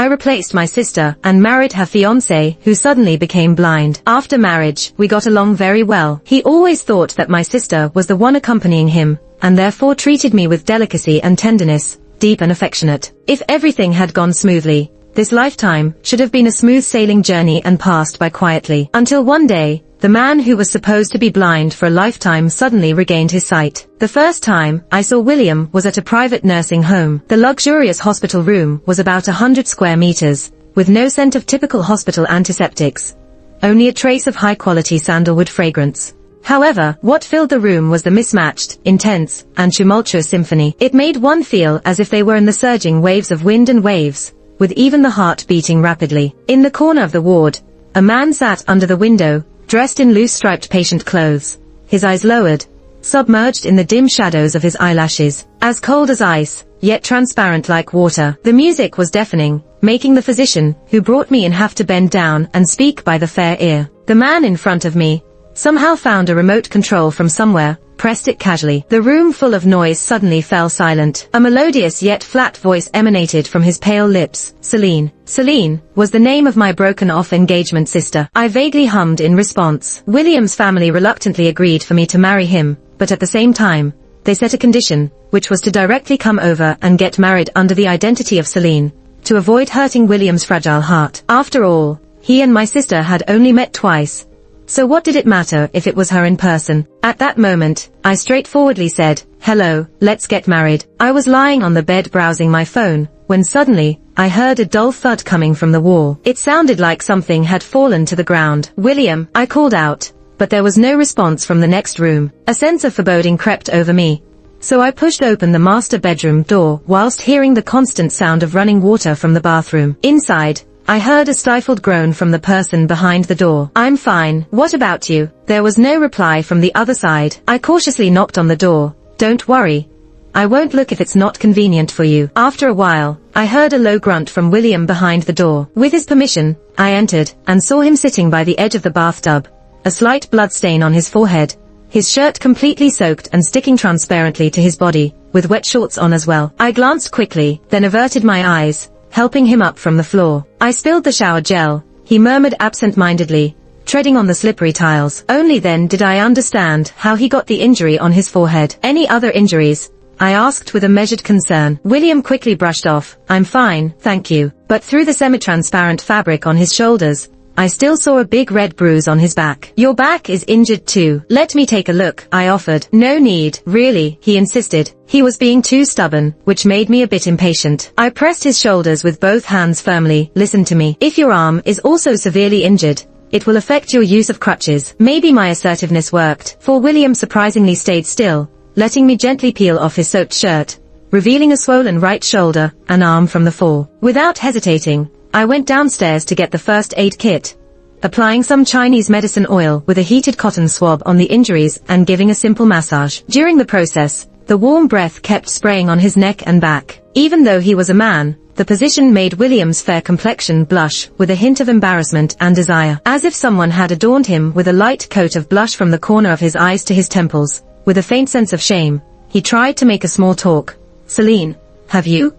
I replaced my sister and married her fiancé, who suddenly became blind. After marriage, we got along very well. He always thought that my sister was the one accompanying him, and therefore treated me with delicacy and tenderness, deep and affectionate. If everything had gone smoothly, this lifetime should have been a smooth sailing journey and passed by quietly. Until one day, the man who was supposed to be blind for a lifetime suddenly regained his sight. The first time I saw William was at a private nursing home. The luxurious hospital room was about 100 square meters, with no scent of typical hospital antiseptics, only a trace of high-quality sandalwood fragrance. However, what filled the room was the mismatched, intense, and tumultuous symphony. It made one feel as if they were in the surging waves of wind and waves, with even the heart beating rapidly. In the corner of the ward, a man sat under the window, dressed in loose striped patient clothes, his eyes lowered, submerged in the dim shadows of his eyelashes, as cold as ice, yet transparent like water. The music was deafening, making the physician who brought me in have to bend down and speak by the fair ear. The man in front of me somehow found a remote control from somewhere, pressed it casually. The room full of noise suddenly fell silent. A melodious yet flat voice emanated from his pale lips. Celine. Celine was the name of my broken-off engagement sister. I vaguely hummed in response. William's family reluctantly agreed for me to marry him, but at the same time, they set a condition, which was to directly come over and get married under the identity of Celine, to avoid hurting William's fragile heart. After all, he and my sister had only met twice, so what did it matter if it was her in person? At that moment, I straightforwardly said, "Hello, let's get married." I was lying on the bed browsing my phone, when suddenly, I heard a dull thud coming from the wall. It sounded like something had fallen to the ground. "William," I called out, but there was no response from the next room. A sense of foreboding crept over me, so I pushed open the master bedroom door whilst hearing the constant sound of running water from the bathroom. Inside, I heard a stifled groan from the person behind the door. "I'm fine. What about you?" There was no reply from the other side. I cautiously knocked on the door. "Don't worry. I won't look if it's not convenient for you." After a while, I heard a low grunt from William behind the door. With his permission, I entered, and saw him sitting by the edge of the bathtub, a slight blood stain on his forehead, his shirt completely soaked and sticking transparently to his body, with wet shorts on as well. I glanced quickly, then averted my eyes, helping him up from the floor. I spilled the shower gel, he murmured absent-mindedly, treading on the slippery tiles. Only then did I understand how he got the injury on his forehead. "Any other injuries?" I asked with a measured concern. William quickly brushed off, "I'm fine, thank you." But through the semi-transparent fabric on his shoulders, I still saw a big red bruise on his back. "Your back is injured too. Let me take a look," I offered. "No need, really," he insisted. He was being too stubborn, which made me a bit impatient. I pressed his shoulders with both hands firmly. "Listen to me. If your arm is also severely injured, it will affect your use of crutches." Maybe my assertiveness worked, for William surprisingly stayed still, letting me gently peel off his soaked shirt, revealing a swollen right shoulder and arm from the fall. Without hesitating, I went downstairs to get the first aid kit, applying some Chinese medicine oil with a heated cotton swab on the injuries and giving a simple massage. During the process, the warm breath kept spraying on his neck and back. Even though he was a man, the position made William's fair complexion blush with a hint of embarrassment and desire. As if someone had adorned him with a light coat of blush from the corner of his eyes to his temples, with a faint sense of shame, he tried to make a small talk. "Celine, have you,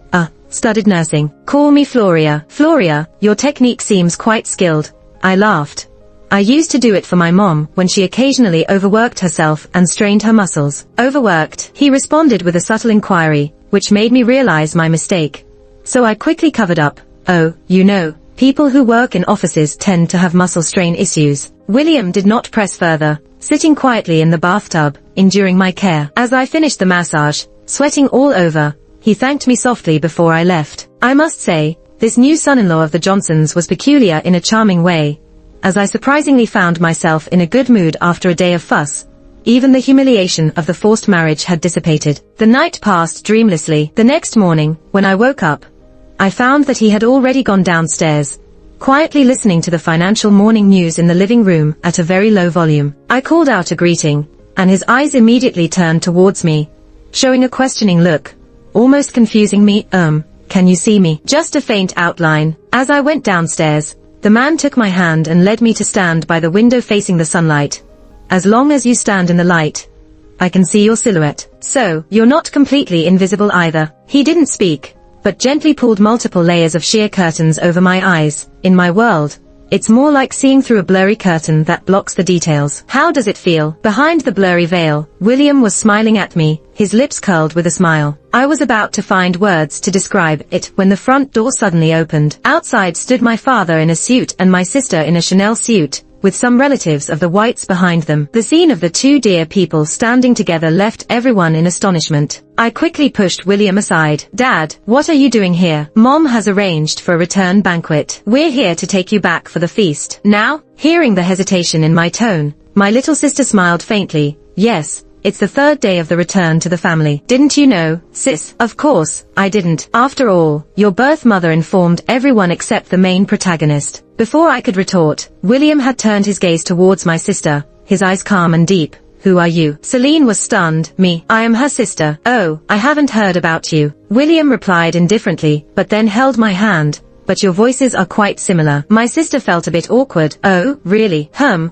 studied nursing? Call me Floria." "Floria, your technique seems quite skilled." I laughed. "I used to do it for my mom when she occasionally overworked herself and strained her muscles." "Overworked?" he responded with a subtle inquiry, which made me realize my mistake. So I quickly covered up. "Oh, you know, people who work in offices tend to have muscle strain issues." William did not press further, sitting quietly in the bathtub, enduring my care. As I finished the massage, sweating all over, he thanked me softly before I left. I must say, this new son-in-law of the Johnsons was peculiar in a charming way, as I surprisingly found myself in a good mood after a day of fuss. Even the humiliation of the forced marriage had dissipated. The night passed dreamlessly. The next morning, when I woke up, I found that he had already gone downstairs, quietly listening to the financial morning news in the living room at a very low volume. I called out a greeting, and his eyes immediately turned towards me, showing a questioning look, almost confusing me. Can you see me?" "Just a faint outline." As I went downstairs, the man took my hand and led me to stand by the window facing the sunlight. "As long as you stand in the light, I can see your silhouette. So, you're not completely invisible either." He didn't speak, but gently pulled multiple layers of sheer curtains over my eyes. In my world, it's more like seeing through a blurry curtain that blocks the details. How does it feel? Behind the blurry veil, William was smiling at me, his lips curled with a smile. I was about to find words to describe it when the front door suddenly opened. Outside stood my father in a suit and my sister in a Chanel suit, with some relatives of the Whites behind them. The scene of the two dear people standing together left everyone in astonishment. I quickly pushed William aside. Dad, what are you doing here? Mom has arranged for a return banquet. We're here to take you back for the feast. Now? Hearing the hesitation in my tone, my little sister smiled faintly. Yes, it's the third day of the return to the family. Didn't you know, sis? Of course, I didn't. After all, your birth mother informed everyone except the main protagonist. Before I could retort, William had turned his gaze towards my sister, his eyes calm and deep. Who are you? Celine was stunned. Me. I am her sister. Oh, I haven't heard about you. William replied indifferently, but then held my hand. But your voices are quite similar. My sister felt a bit awkward. Oh, really?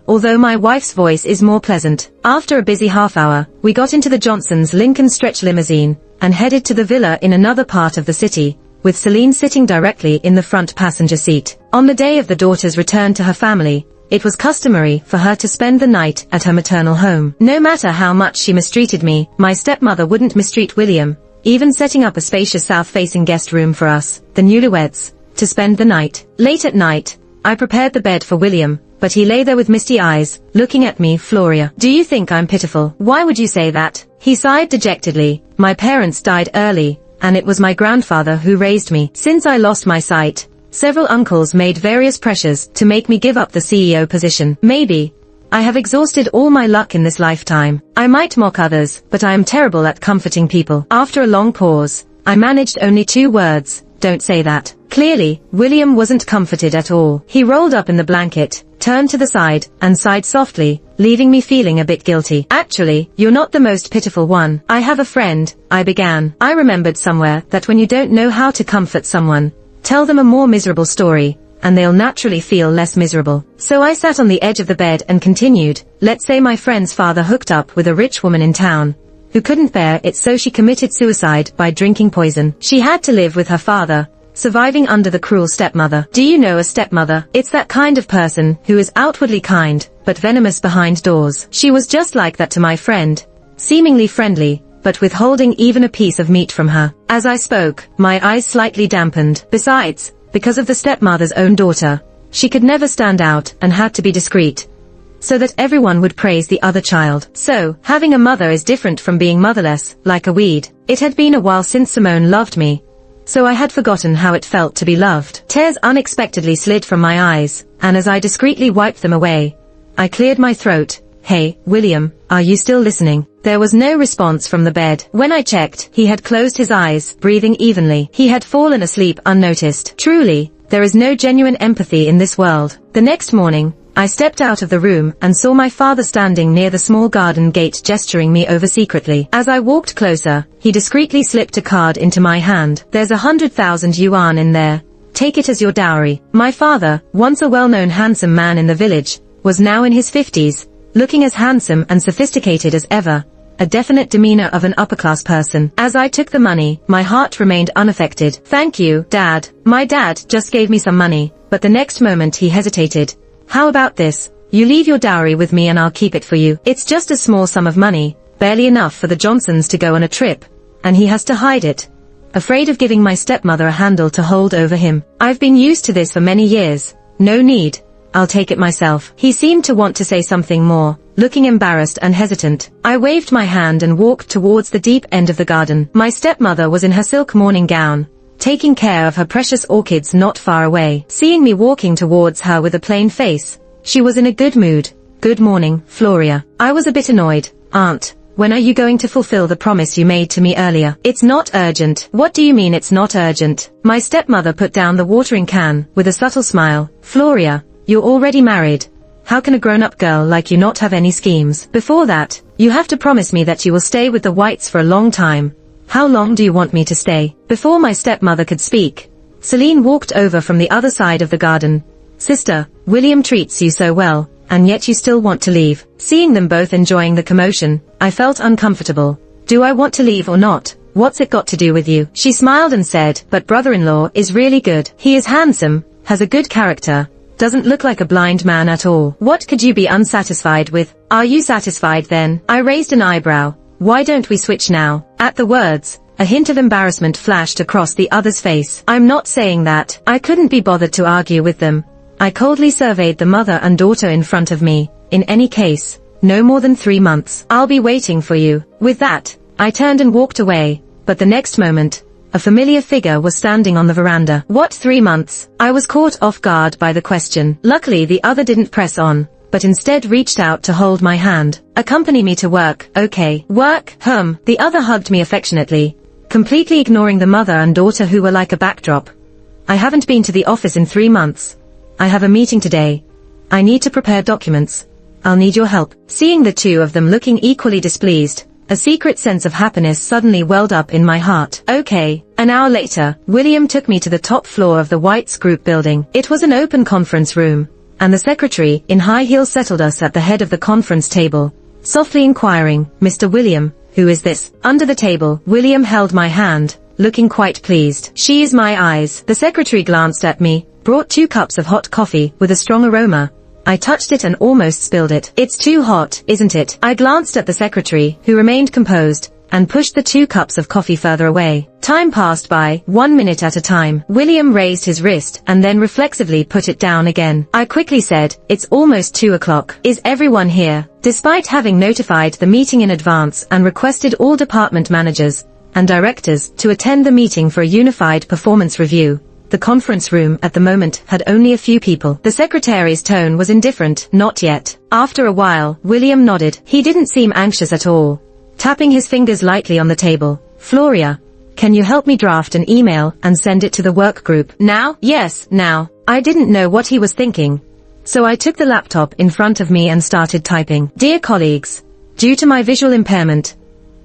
Although my wife's voice is more pleasant. After a busy half hour, we got into the Johnsons' Lincoln stretch limousine, and headed to the villa in another part of the city, with Celine sitting directly in the front passenger seat. On the day of the daughter's return to her family, it was customary for her to spend the night at her maternal home. No matter how much she mistreated me, my stepmother wouldn't mistreat William, even setting up a spacious south-facing guest room for us, the newlyweds, to spend the night. Late at night, I prepared the bed for William, but he lay there with misty eyes, looking at me. Floria, do you think I'm pitiful? Why would you say that? He sighed dejectedly. My parents died early, and it was my grandfather who raised me. Since I lost my sight, several uncles made various pressures to make me give up the CEO position. Maybe I have exhausted all my luck in this lifetime. I might mock others, but I am terrible at comforting people. After a long pause, I managed only 2 words. Don't say that. Clearly, William wasn't comforted at all. He rolled up in the blanket, turned to the side, and sighed softly, leaving me feeling a bit guilty. Actually, you're not the most pitiful one. I have a friend, I began. I remembered somewhere that when you don't know how to comfort someone, tell them a more miserable story, and they'll naturally feel less miserable. So I sat on the edge of the bed and continued. Let's say my friend's father hooked up with a rich woman in town, who couldn't bear it, so she committed suicide by drinking poison. She had to live with her father, surviving under the cruel stepmother. Do you know a stepmother? It's that kind of person who is outwardly kind, but venomous behind doors. She was just like that to my friend, seemingly friendly, but withholding even a piece of meat from her. As I spoke, my eyes slightly dampened. Besides, because of the stepmother's own daughter, she could never stand out and had to be discreet, so that everyone would praise the other child. So, having a mother is different from being motherless, like a weed. It had been a while since Simone loved me, so I had forgotten how it felt to be loved. Tears unexpectedly slid from my eyes, and as I discreetly wiped them away, I cleared my throat. Hey, William, are you still listening? There was no response from the bed. When I checked, he had closed his eyes, breathing evenly. He had fallen asleep unnoticed. Truly, there is no genuine empathy in this world. The next morning, I stepped out of the room and saw my father standing near the small garden gate gesturing me over secretly. As I walked closer, he discreetly slipped a card into my hand. There's 100,000 yuan in there. Take it as your dowry. My father, once a well-known handsome man in the village, was now in his 50s, looking as handsome and sophisticated as ever, a definite demeanor of an upper-class person. As I took the money, my heart remained unaffected. Thank you, Dad. My dad just gave me some money, but the next moment he hesitated. How about this? You leave your dowry with me and I'll keep it for you. It's just a small sum of money, barely enough for the Johnsons to go on a trip, and he has to hide it, afraid of giving my stepmother a handle to hold over him. I've been used to this for many years. No need. I'll take it myself. He seemed to want to say something more, looking embarrassed and hesitant. I waved my hand and walked towards the deep end of the garden. My stepmother was in her silk morning gown, taking care of her precious orchids not far away. Seeing me walking towards her with a plain face, she was in a good mood. Good morning, Floria. I was a bit annoyed. Aunt, when are you going to fulfill the promise you made to me earlier? It's not urgent. What do you mean it's not urgent? My stepmother put down the watering can with a subtle smile. Floria, you're already married. How can a grown-up girl like you not have any schemes? Before that, you have to promise me that you will stay with the Whites for a long time. How long do you want me to stay? Before my stepmother could speak, Celine walked over from the other side of the garden. Sister, William treats you so well, and yet you still want to leave. Seeing them both enjoying the commotion, I felt uncomfortable. Do I want to leave or not? What's it got to do with you? She smiled and said, but brother-in-law is really good. He is handsome, has a good character, doesn't look like a blind man at all. What could you be unsatisfied with? Are you satisfied then? I raised an eyebrow. Why don't we switch now? At the words, a hint of embarrassment flashed across the other's face. I'm not saying that. I couldn't be bothered to argue with them. I coldly surveyed the mother and daughter in front of me. In any case, no more than 3 months. I'll be waiting for you. With that, I turned and walked away, but the next moment, a familiar figure was standing on the veranda. What 3 months? I was caught off guard by the question. Luckily the other didn't press on, but instead reached out to hold my hand. Accompany me to work, okay? Work? The other hugged me affectionately, completely ignoring the mother and daughter who were like a backdrop. I haven't been to the office in 3 months. I have a meeting today. I need to prepare documents. I'll need your help. Seeing the two of them looking equally displeased, a secret sense of happiness suddenly welled up in my heart. Okay. An hour later, William took me to the top floor of the White's Group building. It was an open conference room, and the secretary in high heels settled us at the head of the conference table, softly inquiring, Mr. William, who is this? Under the table, William held my hand, looking quite pleased. She is my eyes. The secretary glanced at me, brought 2 cups of hot coffee with a strong aroma. I touched it and almost spilled it. It's too hot, isn't it? I glanced at the secretary, who remained composed, and pushed the 2 cups of coffee further away. Time passed by, 1 minute at a time. William raised his wrist and then reflexively put it down again. I quickly said, it's almost 2 o'clock. Is everyone here? Despite having notified the meeting in advance and requested all department managers and directors to attend the meeting for a unified performance review, the conference room at the moment had only a few people. The secretary's tone was indifferent. Not yet. After a while, William nodded. He didn't seem anxious at all, tapping his fingers lightly on the table. Floria, can you help me draft an email and send it to the work group? Now? Yes, now. I didn't know what he was thinking, so I took the laptop in front of me and started typing. Dear colleagues, due to my visual impairment,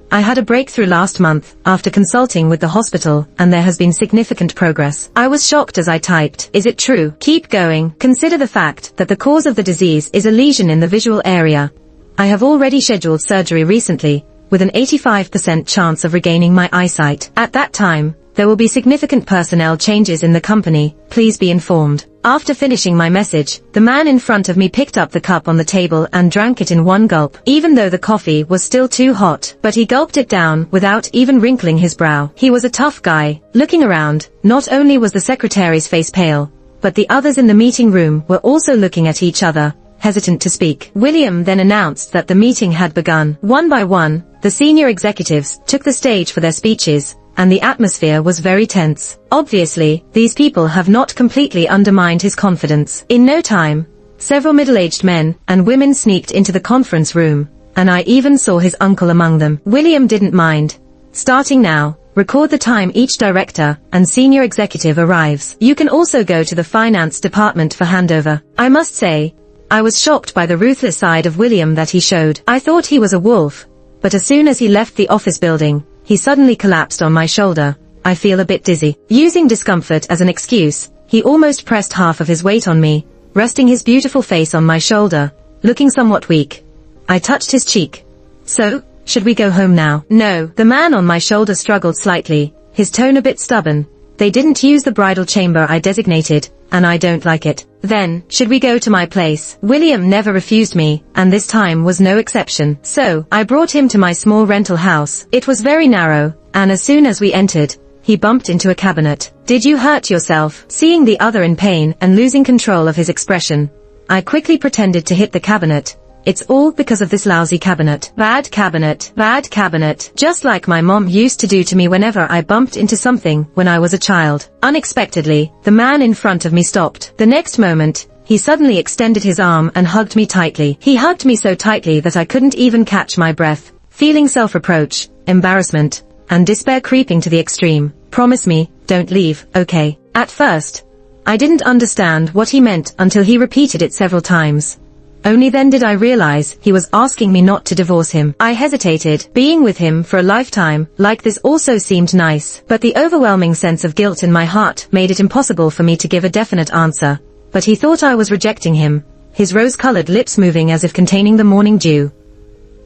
I had a breakthrough last month after consulting with the hospital, and there has been significant progress. I was shocked as I typed. Is it true? Keep going. Consider the fact that the cause of the disease is a lesion in the visual area. I have already scheduled surgery recently, with an 85% chance of regaining my eyesight. At that time, there will be significant personnel changes in the company. Please be informed. After finishing my message, the man in front of me picked up the cup on the table and drank it in one gulp, even though the coffee was still too hot. But he gulped it down without even wrinkling his brow. He was a tough guy. Looking around, not only was the secretary's face pale, but the others in the meeting room were also looking at each other, hesitant to speak. William then announced that the meeting had begun. One by one, the senior executives took the stage for their speeches, and the atmosphere was very tense. Obviously, these people have not completely undermined his confidence. In no time, several middle-aged men and women sneaked into the conference room, and I even saw his uncle among them. William didn't mind. Starting now, record the time each director and senior executive arrives. You can also go to the finance department for handover. I must say, I was shocked by the ruthless side of William that he showed. I thought he was a wolf, but as soon as he left the office building, he suddenly collapsed on my shoulder. I feel a bit dizzy. Using discomfort as an excuse, he almost pressed half of his weight on me, resting his beautiful face on my shoulder, looking somewhat weak. I touched his cheek. So, should we go home now? No. The man on my shoulder struggled slightly, his tone a bit stubborn. They didn't use the bridal chamber I designated, and I don't like it. Then, should we go to my place? William never refused me, and this time was no exception. So, I brought him to my small rental house. It was very narrow, and as soon as we entered, he bumped into a cabinet. Did you hurt yourself? Seeing the other in pain and losing control of his expression, I quickly pretended to hit the cabinet. It's all because of this lousy cabinet. Bad cabinet. Bad cabinet. Just like my mom used to do to me whenever I bumped into something when I was a child. Unexpectedly, the man in front of me stopped. The next moment, he suddenly extended his arm and hugged me tightly. He hugged me so tightly that I couldn't even catch my breath, feeling self-reproach, embarrassment, and despair creeping to the extreme. Promise me, don't leave, okay? At first, I didn't understand what he meant until he repeated it several times. Only then did I realize he was asking me not to divorce him. I hesitated. Being with him for a lifetime like this also seemed nice, but the overwhelming sense of guilt in my heart made it impossible for me to give a definite answer. But he thought I was rejecting him, his rose-colored lips moving as if containing the morning dew.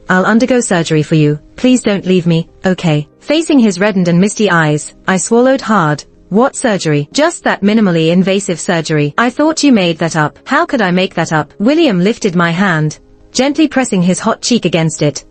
I'll undergo surgery for you. Please don't leave me, okay? Facing his reddened and misty eyes, I swallowed hard. What surgery? Just that minimally invasive surgery. I thought you made that up. How could I make that up? William lifted my hand, gently pressing his hot cheek against it.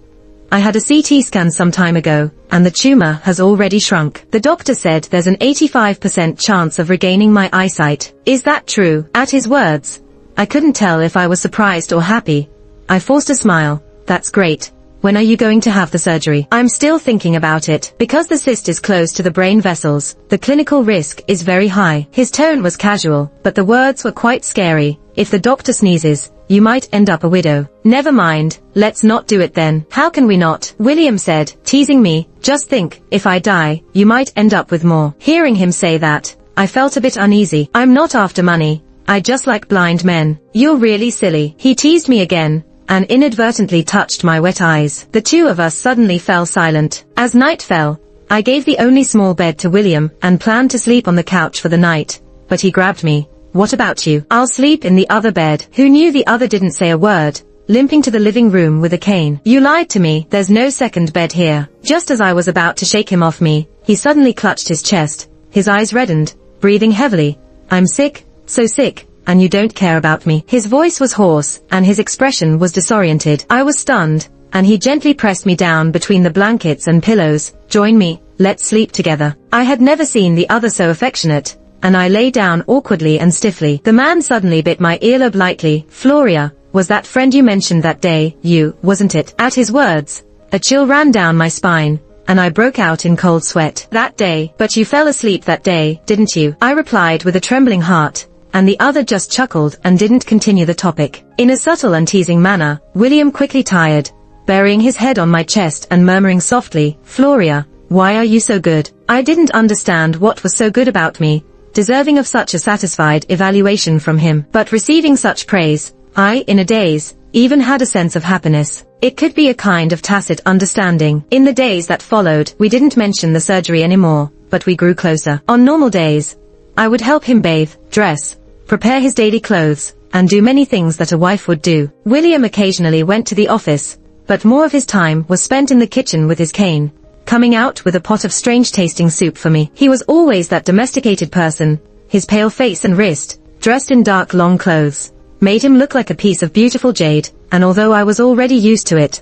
I had a CT scan some time ago, and the tumor has already shrunk. The doctor said there's an 85% chance of regaining my eyesight. Is that true? At his words, I couldn't tell if I was surprised or happy. I forced a smile. That's great. When are you going to have the surgery? I'm still thinking about it. Because the cyst is close to the brain vessels, the clinical risk is very high. His tone was casual, but the words were quite scary. If the doctor sneezes, you might end up a widow. Never mind, let's not do it then. How can we not? William said, teasing me. Just think, if I die, you might end up with more. Hearing him say that, I felt a bit uneasy. I'm not after money. I just like blind men. You're really silly. He teased me again, and inadvertently touched my wet eyes. The two of us suddenly fell silent. As night fell, I gave the only small bed to William and planned to sleep on the couch for the night, but he grabbed me. What about you? I'll sleep in the other bed. Who knew the other didn't say a word, limping to the living room with a cane. You lied to me. There's no second bed here. Just as I was about to shake him off me, he suddenly clutched his chest. His eyes reddened, breathing heavily. I'm sick, so sick, and you don't care about me. His voice was hoarse, and his expression was disoriented. I was stunned, and he gently pressed me down between the blankets and pillows. Join me, let's sleep together. I had never seen the other so affectionate, and I lay down awkwardly and stiffly. The man suddenly bit my earlobe lightly. Floria, was that friend you mentioned that day, you, wasn't it? At his words, a chill ran down my spine, and I broke out in cold sweat. That day, but you fell asleep that day, didn't you? I replied with a trembling heart, and the other just chuckled and didn't continue the topic. In a subtle and teasing manner, William quickly tired, burying his head on my chest and murmuring softly, Floria, why are you so good? I didn't understand what was so good about me, deserving of such a satisfied evaluation from him. But receiving such praise, I, in a daze, even had a sense of happiness. It could be a kind of tacit understanding. In the days that followed, we didn't mention the surgery anymore, but we grew closer. On normal days, I would help him bathe, dress, prepare his daily clothes, and do many things that a wife would do. William occasionally went to the office, but more of his time was spent in the kitchen with his cane, coming out with a pot of strange-tasting soup for me. He was always that domesticated person. His pale face and wrist, dressed in dark long clothes, made him look like a piece of beautiful jade, and although I was already used to it,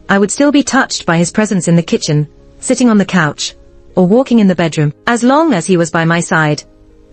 I would still be touched by his presence in the kitchen, sitting on the couch, or walking in the bedroom. As long as he was by my side,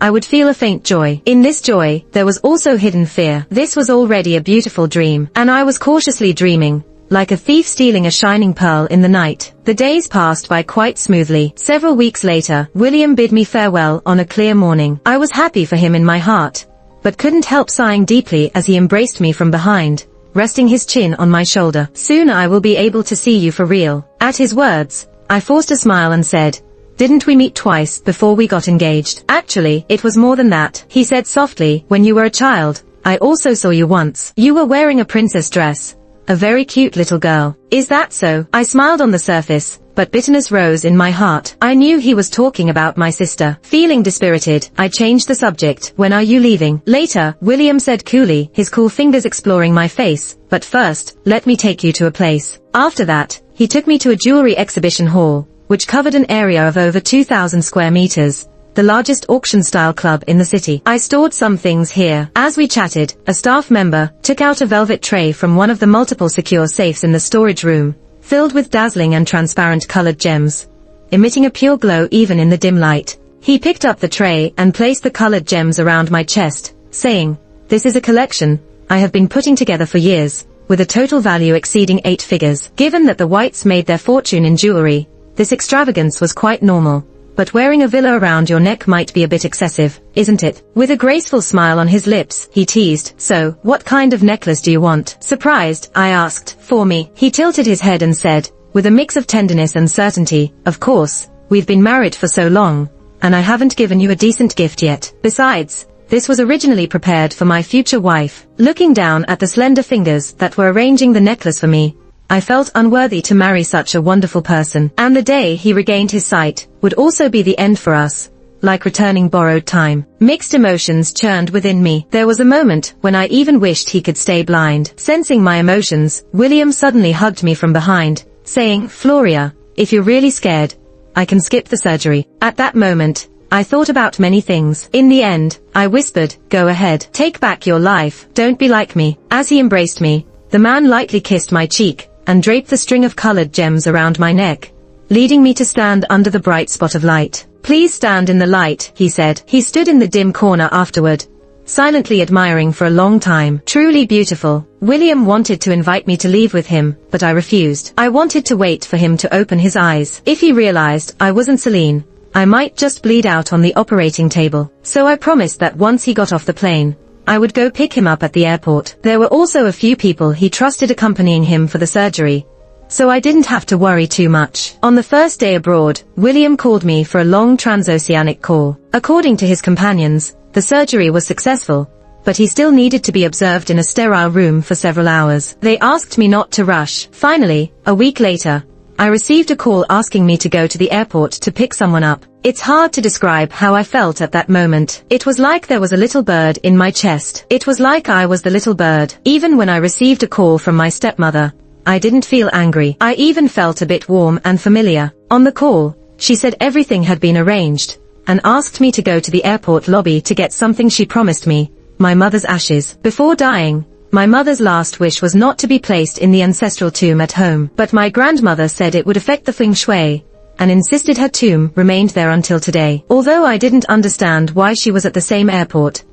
I would feel a faint joy. In this joy, there was also hidden fear. This was already a beautiful dream, and I was cautiously dreaming, like a thief stealing a shining pearl in the night. The days passed by quite smoothly. Several weeks later, William bid me farewell on a clear morning. I was happy for him in my heart, but couldn't help sighing deeply as he embraced me from behind, resting his chin on my shoulder. Soon I will be able to see you for real. At his words, I forced a smile and said, didn't we meet twice before we got engaged? Actually, it was more than that. He said softly, when you were a child, I also saw you once. You were wearing a princess dress. A very cute little girl. Is that so? I smiled on the surface, but bitterness rose in my heart. I knew he was talking about my sister. Feeling dispirited, I changed the subject. When are you leaving? Later, William said coolly, his cool fingers exploring my face. But first, let me take you to a place. After that, he took me to a jewelry exhibition hall, which covered an area of over 2,000 square meters. The largest auction-style club in the city. I stored some things here. As we chatted, a staff member took out a velvet tray from one of the multiple secure safes in the storage room, filled with dazzling and transparent colored gems, emitting a pure glow even in the dim light. He picked up the tray and placed the colored gems around my chest, saying, this is a collection I have been putting together for years, with a total value exceeding 8 figures. Given that the Whites made their fortune in jewelry, this extravagance was quite normal. But wearing a villa around your neck might be a bit excessive, isn't it? With a graceful smile on his lips, he teased, so, what kind of necklace do you want? Surprised, I asked, for me. He tilted his head and said, with a mix of tenderness and certainty, of course, we've been married for so long, and I haven't given you a decent gift yet. Besides, this was originally prepared for my future wife. Looking down at the slender fingers that were arranging the necklace for me, I felt unworthy to marry such a wonderful person, and the day he regained his sight would also be the end for us. like returning borrowed time. Mixed emotions churned within me. There was a moment when I even wished he could stay blind. Sensing my emotions, William suddenly hugged me from behind, saying, "Floria, if you're really scared, I can skip the surgery." At that moment, I thought about many things. In the end, I whispered, "Go ahead. Take back your life. Don't be like me." As he embraced me, the man lightly kissed my cheek and draped the string of colored gems around my neck, leading me to stand under the bright spot of light. "Please stand in the light," he said. He stood in the dim corner afterward, silently admiring for a long time. Truly beautiful. William wanted to invite me to leave with him, but I refused. I wanted to wait for him to open his eyes. If he realized I wasn't Celine, I might just bleed out on the operating table. So I promised that once he got off the plane, I would go pick him up at the airport. There were also a few people he trusted accompanying him for the surgery, so I didn't have to worry too much. On the first day abroad, William called me for a long transoceanic call. According to his companions, the surgery was successful, but he still needed to be observed in a sterile room for several hours. They asked me not to rush. Finally, a week later, I received a call asking me to go to the airport to pick someone up. It's hard to describe how I felt at that moment. It was like there was a little bird in my chest. It was like I was the little bird. Even when I received a call from my stepmother, I didn't feel angry. I even felt a bit warm and familiar. On the call, she said everything had been arranged, and asked me to go to the airport lobby to get something she promised me, my mother's ashes. Before dying, my mother's last wish was not to be placed in the ancestral tomb at home, but my grandmother said it would affect the feng shui, and insisted her tomb remained there until today. Although I didn't understand why she was at the same airport,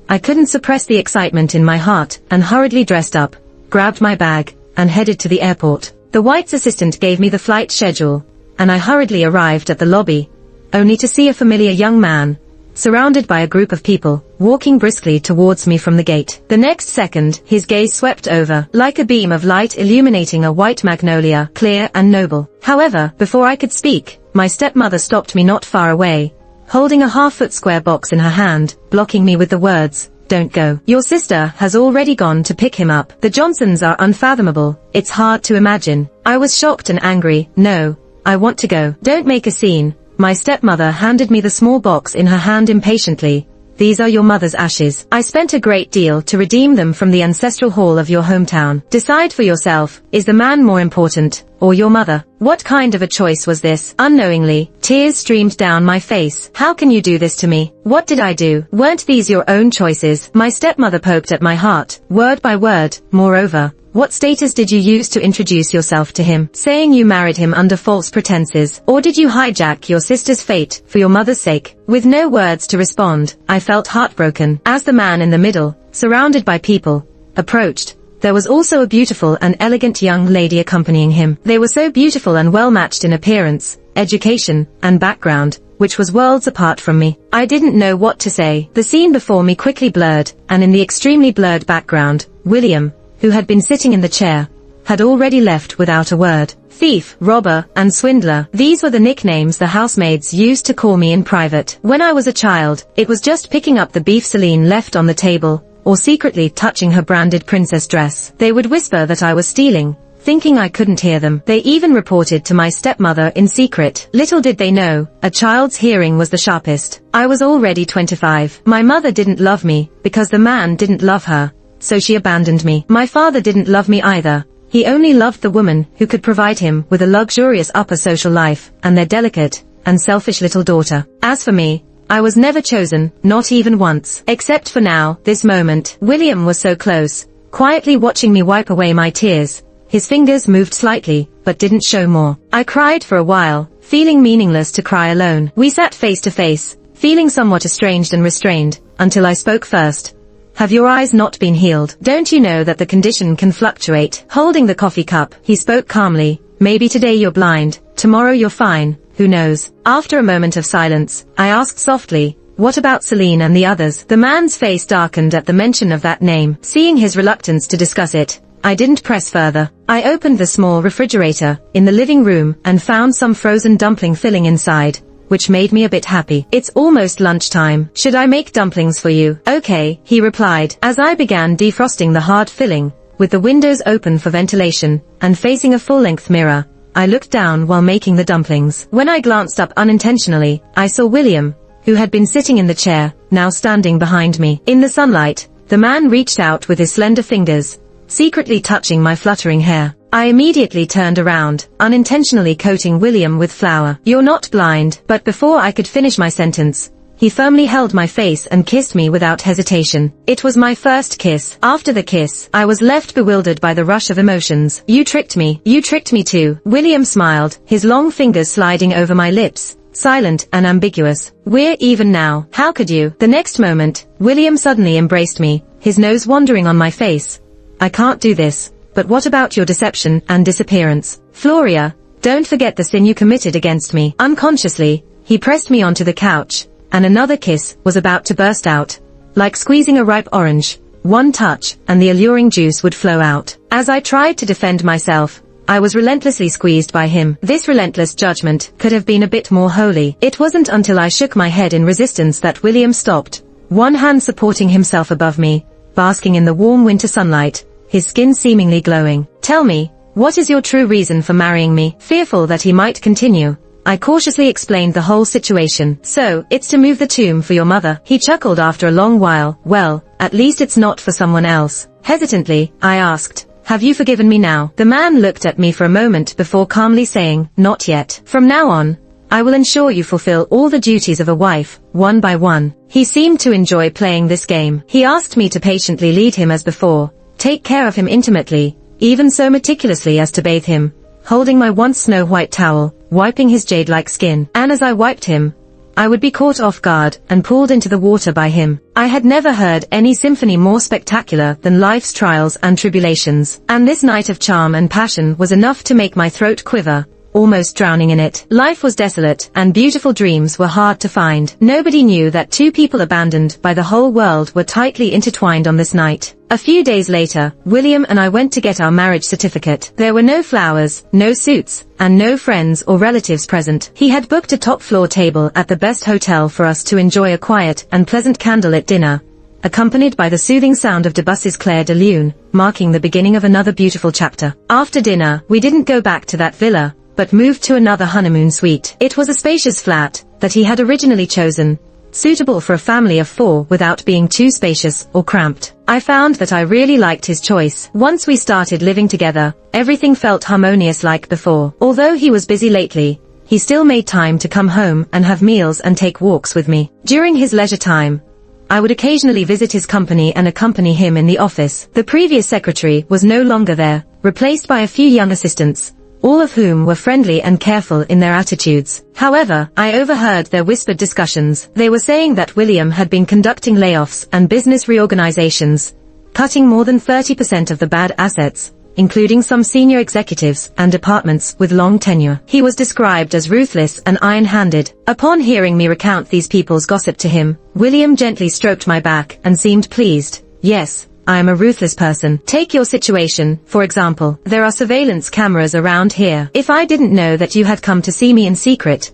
I couldn't suppress the excitement in my heart and hurriedly dressed up, grabbed my bag, and headed to the airport. The White's assistant gave me the flight schedule, and I hurriedly arrived at the lobby, only to see a familiar young man, surrounded by a group of people, walking briskly towards me from the gate. The next second, his gaze swept over, like a beam of light illuminating a white magnolia, clear and noble. However, before I could speak, my stepmother stopped me not far away, holding a half-foot square box in her hand, blocking me with the words, "Don't go. Your sister has already gone to pick him up. The Johnsons are unfathomable. It's hard to imagine." I was shocked and angry. "No, I want to go. Don't make a scene." My stepmother handed me the small box in her hand impatiently. "These are your mother's ashes. I spent a great deal to redeem them from the ancestral hall of your hometown. Decide for yourself, is the man more important, or your mother?" What kind of a choice was this? Unknowingly, tears streamed down my face. "How can you do this to me? What did I do? Weren't these your own choices?" My stepmother poked at my heart, word by word. "Moreover, what status did you use to introduce yourself to him, saying you married him under false pretenses? Or did you hijack your sister's fate for your mother's sake?" With no words to respond, I felt heartbroken. As the man in the middle, surrounded by people, approached, there was also a beautiful and elegant young lady accompanying him. They were so beautiful and well-matched in appearance, education, and background, which was worlds apart from me. I didn't know what to say. The scene before me quickly blurred, and in the extremely blurred background, William, who had been sitting in the chair, had already left without a word. Thief, robber, and swindler. These were the nicknames the housemaids used to call me in private. When I was a child, it was just picking up the beef Celine left on the table, or secretly touching her branded princess dress. They would whisper that I was stealing, thinking I couldn't hear them. They even reported to my stepmother in secret. Little did they know, a child's hearing was the sharpest. I was already 25. My mother didn't love me, because the man didn't love her, so she abandoned me. My father didn't love me either. He only loved the woman who could provide him with a luxurious upper social life, and their delicate and selfish little daughter. As for me, I was never chosen, not even once. Except for now, this moment. William was so close, quietly watching me wipe away my tears. His fingers moved slightly, but didn't show more. I cried for a while, feeling meaningless to cry alone. We sat face to face, feeling somewhat estranged and restrained, until I spoke first. "Have your eyes not been healed? Don't you know that the condition can fluctuate?" Holding the coffee cup, he spoke calmly. "Maybe today you're blind, tomorrow you're fine, who knows?" After a moment of silence, I asked softly, "What about Celine and the others?" The man's face darkened at the mention of that name. Seeing his reluctance to discuss it, I didn't press further. I opened the small refrigerator in the living room and found some frozen dumpling filling inside, which made me a bit happy. "It's almost lunchtime. Should I make dumplings for you?" "Okay," he replied. As I began defrosting the hard filling, with the windows open for ventilation, and facing a full-length mirror, I looked down while making the dumplings. When I glanced up unintentionally, I saw William, who had been sitting in the chair, now standing behind me. In the sunlight, the man reached out with his slender fingers, secretly touching my fluttering hair. I immediately turned around, unintentionally coating William with flour. "You're not blind." But before I could finish my sentence, he firmly held my face and kissed me without hesitation. It was my first kiss. After the kiss, I was left bewildered by the rush of emotions. "You tricked me. You tricked me too." William smiled, his long fingers sliding over my lips, silent and ambiguous. "We're even now. How could you?" The next moment, William suddenly embraced me, his nose wandering on my face. "I can't do this. But what about your deception and disappearance? Floria, don't forget the sin you committed against me." Unconsciously, he pressed me onto the couch, and another kiss was about to burst out. Like squeezing a ripe orange, one touch, and the alluring juice would flow out. As I tried to defend myself, I was relentlessly squeezed by him. This relentless judgment could have been a bit more holy. It wasn't until I shook my head in resistance that William stopped, one hand supporting himself above me, basking in the warm winter sunlight, his skin seemingly glowing. "Tell me, what is your true reason for marrying me?" Fearful that he might continue, I cautiously explained the whole situation. "So, it's to move the tomb for your mother." He chuckled after a long while. "Well, at least it's not for someone else." Hesitantly, I asked, "Have you forgiven me now?" The man looked at me for a moment before calmly saying, "Not yet. From now on, I will ensure you fulfill all the duties of a wife, one by one." He seemed to enjoy playing this game. He asked me to patiently lead him as before, take care of him intimately, even so meticulously as to bathe him, holding my once snow-white towel, wiping his jade-like skin. And as I wiped him, I would be caught off guard and pulled into the water by him. I had never heard any symphony more spectacular than life's trials and tribulations. And this night of charm and passion was enough to make my throat quiver, almost drowning in it. Life was desolate, and beautiful dreams were hard to find. Nobody knew that two people abandoned by the whole world were tightly intertwined on this night. A few days later, William and I went to get our marriage certificate. There were no flowers, no suits, and no friends or relatives present. He had booked a top-floor table at the best hotel for us to enjoy a quiet and pleasant candlelit dinner, accompanied by the soothing sound of Debussy's Clair de Lune, marking the beginning of another beautiful chapter. After dinner, we didn't go back to that villa, but moved to another honeymoon suite. It was a spacious flat that he had originally chosen, suitable for a family of 4 without being too spacious or cramped. I found that I really liked his choice. Once we started living together, everything felt harmonious like before. Although he was busy lately, he still made time to come home and have meals and take walks with me. During his leisure time, I would occasionally visit his company and accompany him in the office. The previous secretary was no longer there, replaced by a few young assistants, all of whom were friendly and careful in their attitudes. However, I overheard their whispered discussions. They were saying that William had been conducting layoffs and business reorganizations, cutting more than 30% of the bad assets, including some senior executives and departments with long tenure. He was described as ruthless and iron-handed. Upon hearing me recount these people's gossip to him, William gently stroked my back and seemed pleased. "Yes, I am a ruthless person. Take your situation, for example. There are surveillance cameras around here. If I didn't know that you had come to see me in secret,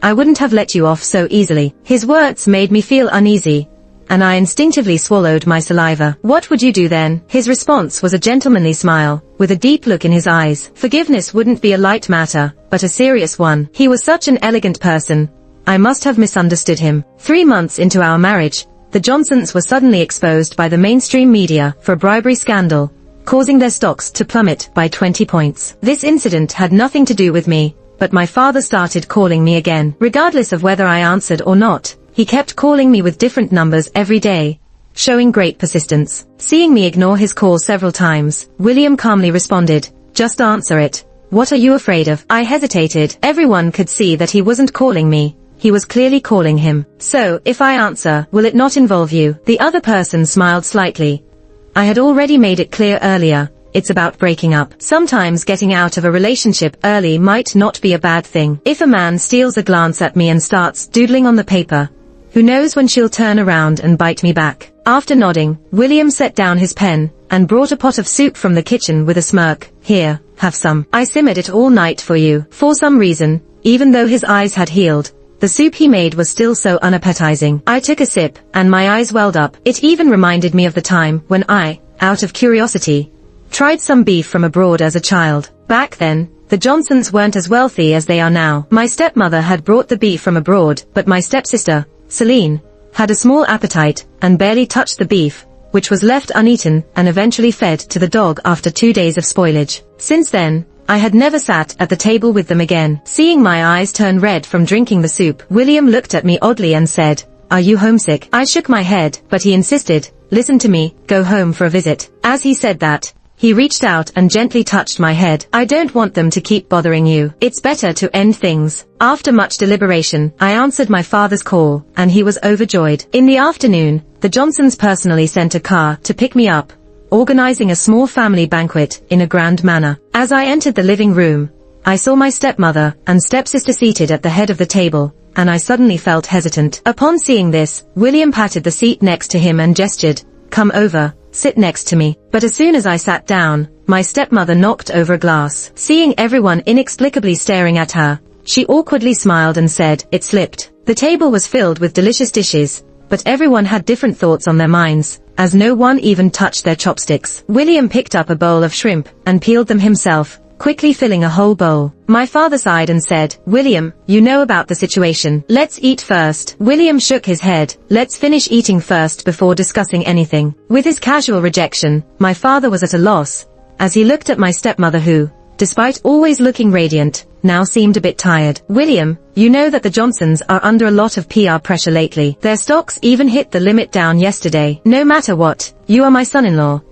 I wouldn't have let you off so easily." His words made me feel uneasy, and I instinctively swallowed my saliva. "What would you do then?" His response was a gentlemanly smile, with a deep look in his eyes. Forgiveness wouldn't be a light matter, but a serious one. He was such an elegant person. I must have misunderstood him. 3 months into our marriage, the Johnsons were suddenly exposed by the mainstream media for a bribery scandal, causing their stocks to plummet by 20 points. This incident had nothing to do with me, but my father started calling me again. Regardless of whether I answered or not, he kept calling me with different numbers every day, showing great persistence. Seeing me ignore his call several times, William calmly responded, "Just answer it. What are you afraid of?" I hesitated. Everyone could see that he wasn't calling me. He was clearly calling him. "So, if I answer, will it not involve you?" The other person smiled slightly. "I had already made it clear earlier, it's about breaking up. Sometimes getting out of a relationship early might not be a bad thing. If a man steals a glance at me and starts doodling on the paper, who knows when she'll turn around and bite me back?" After nodding, William set down his pen, and brought a pot of soup from the kitchen with a smirk. "Here, have some. I simmered it all night for you." For some reason, even though his eyes had healed, the soup he made was still so unappetizing. I took a sip, and my eyes welled up. It even reminded me of the time when I, out of curiosity, tried some beef from abroad as a child. Back then, the Johnsons weren't as wealthy as they are now. My stepmother had brought the beef from abroad, but my stepsister, Celine, had a small appetite, and barely touched the beef, which was left uneaten and eventually fed to the dog after 2 days of spoilage. Since then, I had never sat at the table with them again. Seeing my eyes turn red from drinking the soup, William looked at me oddly and said, "Are you homesick?" I shook my head, but he insisted, "Listen to me, go home for a visit." As he said that, he reached out and gently touched my head. "I don't want them to keep bothering you. It's better to end things." After much deliberation, I answered my father's call, and he was overjoyed. In the afternoon, the Johnsons personally sent a car to pick me up, organizing a small family banquet in a grand manner. As I entered the living room, I saw my stepmother and stepsister seated at the head of the table, and I suddenly felt hesitant. Upon seeing this, William patted the seat next to him and gestured, "Come over, sit next to me." But as soon as I sat down, my stepmother knocked over a glass. Seeing everyone inexplicably staring at her, she awkwardly smiled and said, "It slipped." The table was filled with delicious dishes, but everyone had different thoughts on their minds, as no one even touched their chopsticks. William picked up a bowl of shrimp and peeled them himself, quickly filling a whole bowl. My father sighed and said, "William, you know about the situation. Let's eat first." William shook his head. "Let's finish eating first before discussing anything." With his casual rejection, my father was at a loss, as he looked at my stepmother who, despite always looking radiant, now seemed a bit tired. "William, you know that the Johnsons are under a lot of PR pressure lately. Their stocks even hit the limit down yesterday. No matter what, you are my son-in-law.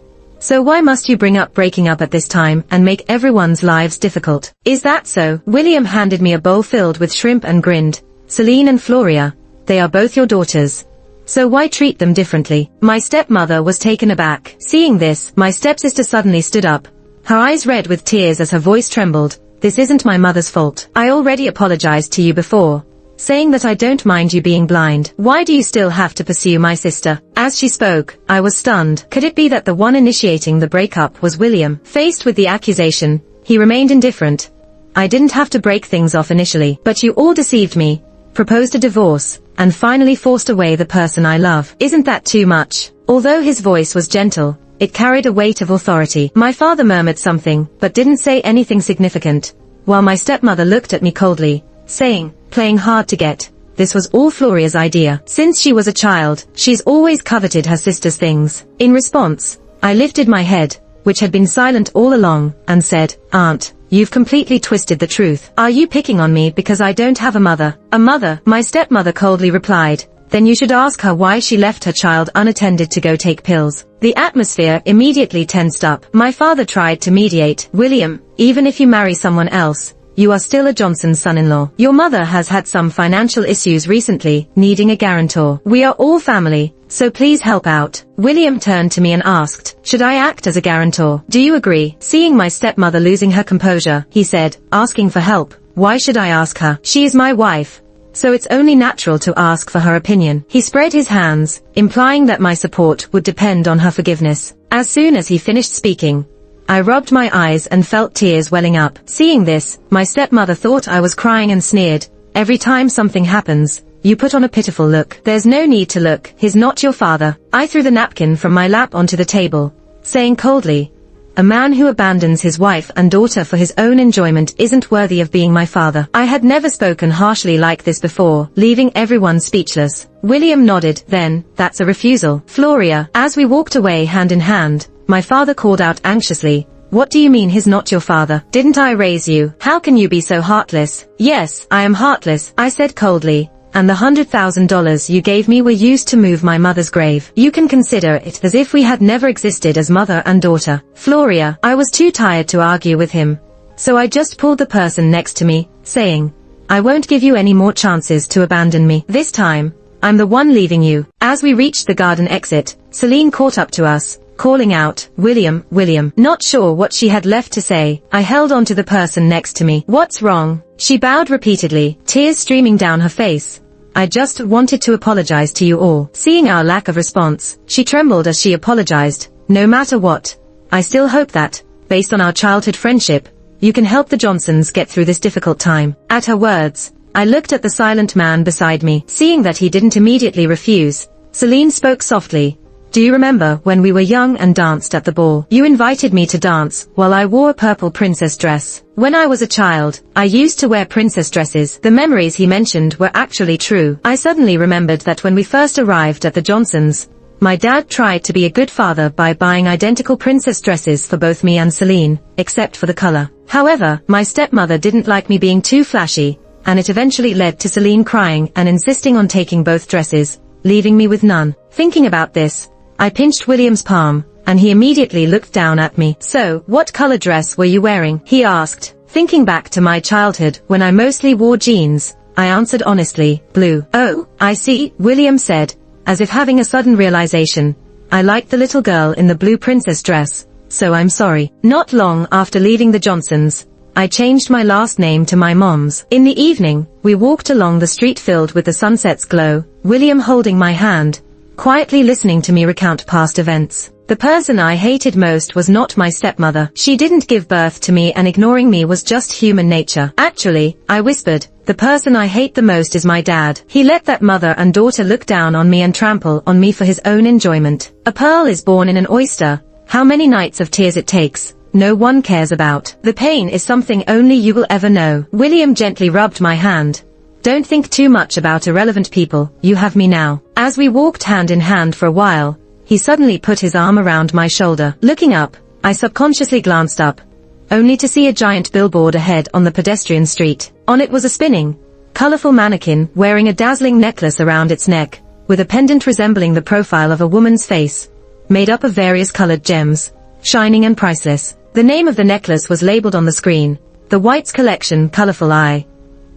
So why must you bring up breaking up at this time and make everyone's lives difficult? Is that so?" William handed me a bowl filled with shrimp and grinned, "Celine and Floria, they are both your daughters. So why treat them differently?" My stepmother was taken aback. Seeing this, my stepsister suddenly stood up, her eyes red with tears as her voice trembled. "This isn't my mother's fault. I already apologized to you before, saying that I don't mind you being blind. Why do you still have to pursue my sister?" As she spoke, I was stunned. Could it be that the one initiating the breakup was William? Faced with the accusation, he remained indifferent. "I didn't have to break things off initially, but you all deceived me, proposed a divorce, and finally forced away the person I love. Isn't that too much?" Although his voice was gentle, it carried a weight of authority. My father murmured something, but didn't say anything significant, while my stepmother looked at me coldly, saying, playing hard to get, "This was all Floria's idea. Since she was a child, she's always coveted her sister's things." In response, I lifted my head, which had been silent all along, and said, "Aunt, you've completely twisted the truth. Are you picking on me because I don't have a mother?" "A mother?" My stepmother coldly replied. "Then you should ask her why she left her child unattended to go take pills." The atmosphere immediately tensed up. My father tried to mediate. "William, even if you marry someone else, you are still a Johnson's son-in-law. Your mother has had some financial issues recently, needing a guarantor. We are all family, so please help out." William turned to me and asked, "Should I act as a guarantor? Do you agree?" Seeing my stepmother losing her composure, he said, asking for help. "Why should I ask her? She is my wife, so it's only natural to ask for her opinion." He spread his hands, implying that my support would depend on her forgiveness. As soon as he finished speaking, I rubbed my eyes and felt tears welling up. Seeing this, my stepmother thought I was crying and sneered, "Every time something happens, you put on a pitiful look." "There's no need to look. He's not your father." I threw the napkin from my lap onto the table, saying coldly, "A man who abandons his wife and daughter for his own enjoyment isn't worthy of being my father." I had never spoken harshly like this before, leaving everyone speechless. William nodded. "Then, that's a refusal." "Floria." As we walked away hand in hand, my father called out anxiously, "What do you mean he's not your father? Didn't I raise you? How can you be so heartless?" "Yes, I am heartless," I said coldly, "and the $100,000 you gave me were used to move my mother's grave. You can consider it as if we had never existed as mother and daughter." "Floria." I was too tired to argue with him, so I just pulled the person next to me, saying, "I won't give you any more chances to abandon me. This time, I'm the one leaving you." As we reached the garden exit, Celine caught up to us, calling out, "William, William." Not sure what she had left to say, I held on to the person next to me. "What's wrong?" She bowed repeatedly, tears streaming down her face. "I just wanted to apologize to you all." Seeing our lack of response, she trembled as she apologized. "No matter what, I still hope that, based on our childhood friendship, you can help the Johnsons get through this difficult time." At her words, I looked at the silent man beside me. Seeing that he didn't immediately refuse, Celine spoke softly, Do you remember when we were young and danced at the ball? You invited me to dance while I wore a purple princess dress. When I was a child, I used to wear princess dresses. The memories he mentioned were actually true. I suddenly remembered that when we first arrived at the Johnsons, my dad tried to be a good father by buying identical princess dresses for both me and Celine, except for the color. However, my stepmother didn't like me being too flashy, and it eventually led to Celine crying and insisting on taking both dresses, leaving me with none. Thinking about this, I pinched William's palm, and he immediately looked down at me. "So, what color dress were you wearing?" he asked. Thinking back to my childhood when I mostly wore jeans, I answered honestly, "Blue." "Oh, I see," William said, as if having a sudden realization. "I liked the little girl in the blue princess dress, so I'm sorry." Not long after leaving the Johnsons, I changed my last name to my mom's. In the evening, we walked along the street filled with the sunset's glow, William holding my hand, quietly listening to me recount past events. The person I hated most was not my stepmother. She didn't give birth to me, and ignoring me was just human nature. "Actually," I whispered, "the person I hate the most is my dad. He let that mother and daughter look down on me and trample on me for his own enjoyment. A pearl is born in an oyster. How many nights of tears it takes, no one cares about. The pain is something only you will ever know." William gently rubbed my hand. "Don't think too much about irrelevant people, you have me now." As we walked hand in hand for a while, he suddenly put his arm around my shoulder. Looking up, I subconsciously glanced up, only to see a giant billboard ahead on the pedestrian street. On it was a spinning, colorful mannequin wearing a dazzling necklace around its neck, with a pendant resembling the profile of a woman's face, made up of various colored gems, shining and priceless. The name of the necklace was labeled on the screen, "The White's Collection Colorful Eye.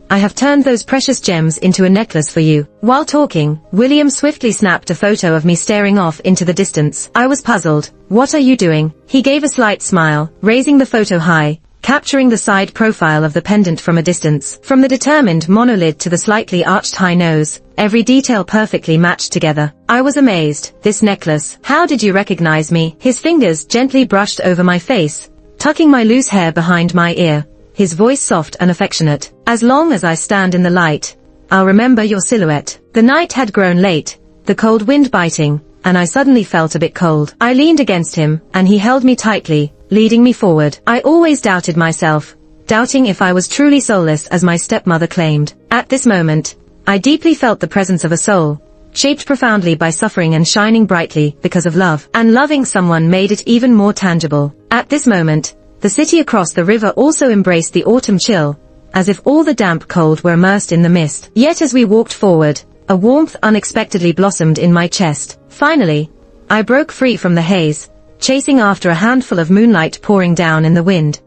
I have turned those precious gems into a necklace for you." While talking, William swiftly snapped a photo of me staring off into the distance. I was puzzled. "What are you doing?" He gave a slight smile, raising the photo high, capturing the side profile of the pendant from a distance. From the determined monolid to the slightly arched high nose, every detail perfectly matched together. I was amazed. "This necklace. How did you recognize me?" His fingers gently brushed over my face, tucking my loose hair behind my ear, his voice soft and affectionate. "As long as I stand in the light, I'll remember your silhouette." The night had grown late, the cold wind biting, and I suddenly felt a bit cold. I leaned against him, and he held me tightly, leading me forward. I always doubted myself, doubting if I was truly soulless as my stepmother claimed. At this moment, I deeply felt the presence of a soul, shaped profoundly by suffering and shining brightly because of love. And loving someone made it even more tangible. At this moment, the city across the river also embraced the autumn chill, as if all the damp cold were immersed in the mist. Yet as we walked forward, a warmth unexpectedly blossomed in my chest. Finally, I broke free from the haze, chasing after a handful of moonlight pouring down in the wind.